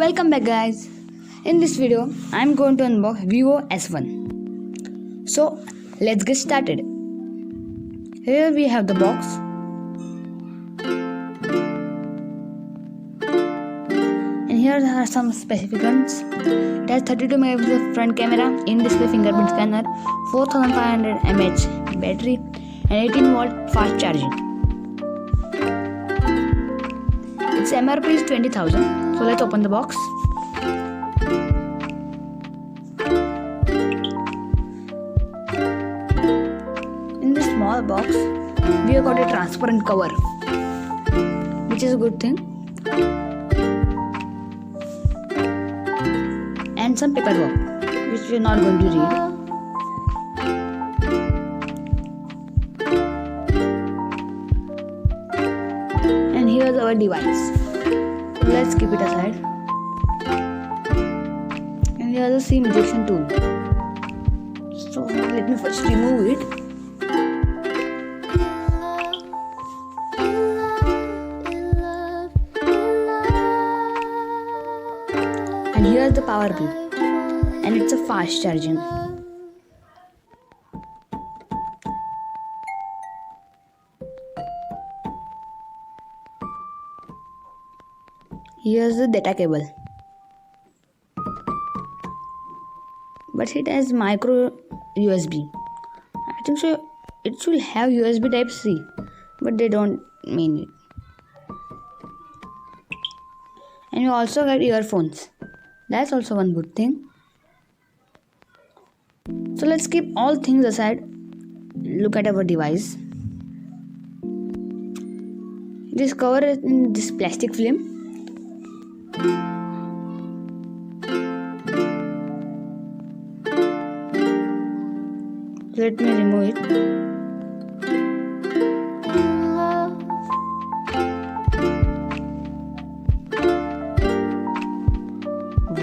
Welcome back, guys. In this video I'm going to unbox Vivo S1. So let's get started. Here we have the box, and here are some specifications. It has 32 megapixel front camera, in-display fingerprint scanner, 4500 mAh battery, and 18-volt fast charging. Its MRP is 20,000. So let's open the box. In this small box, we have got a transparent cover, which is a good thing, and some paperwork, which we are not going to read. And here's our device. Let's keep it aside. And here's the SIM ejection tool. So let me first remove it. And here's the power brick, and it's a fast charging. Here's the data cable, but it has micro USB. I think so it should have USB type C, but they don't mean it. And you also get earphones. That's also one good thing. So let's keep all things aside. Look at our device. It is covered in this plastic film. Let me remove it.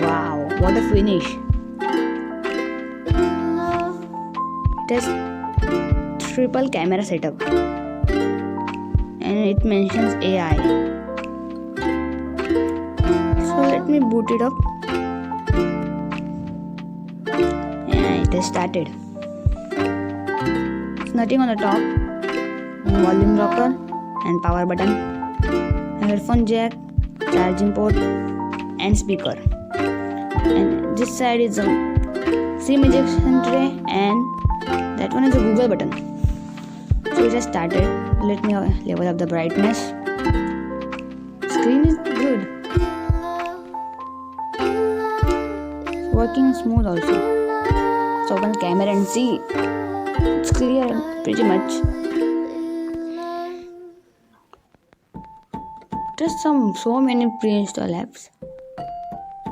Wow, what a finish! It has triple camera setup, and it mentions AI. So let me boot it up. And it has started. Nothing on the top, volume rocker and power button, a headphone jack, charging port and speaker. And this side is a SIM ejection tray, and that one is a Google button. So it has started. Let me level up the brightness. Screen is good. It's working smooth also. So open camera and see. It's clear pretty much. There's so many pre-installed apps.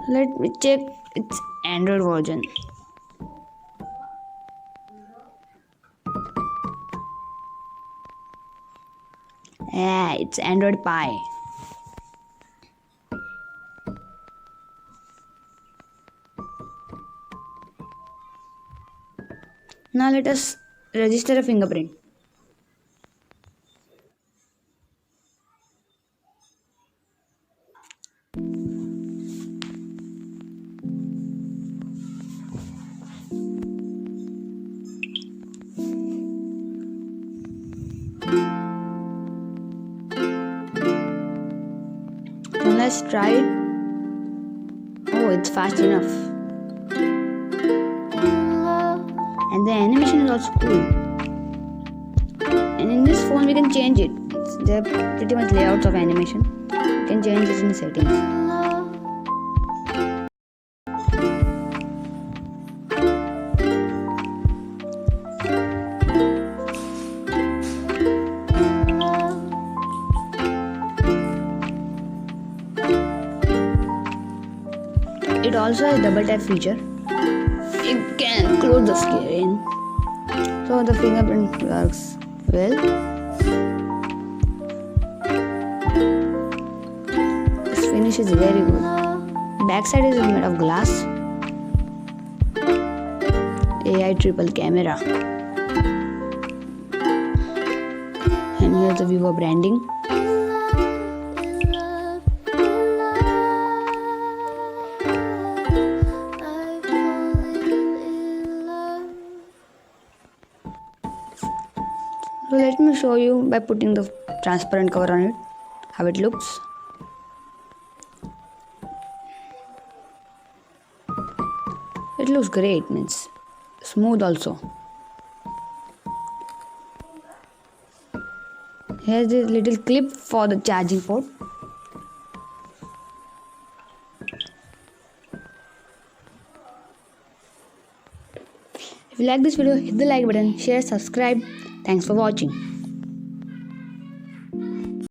Let me check its Android version. Yeah, it's Android Pie. Now let us register a fingerprint. So let's try it. Oh, it's fast enough. And the animation is also cool. And in this phone we can change it. There are pretty much layouts of animation. You can change it in the settings. It also has double tap feature. You can close the screen, so the fingerprint works well. This finish is very good. Backside is made of glass. AI triple camera, and here's the Vivo branding. show you by putting the transparent cover on it how it looks. It looks great, means smooth also. Here's this little clip for the charging port. If you like this video, hit the like button, share, subscribe. Thanks for watching.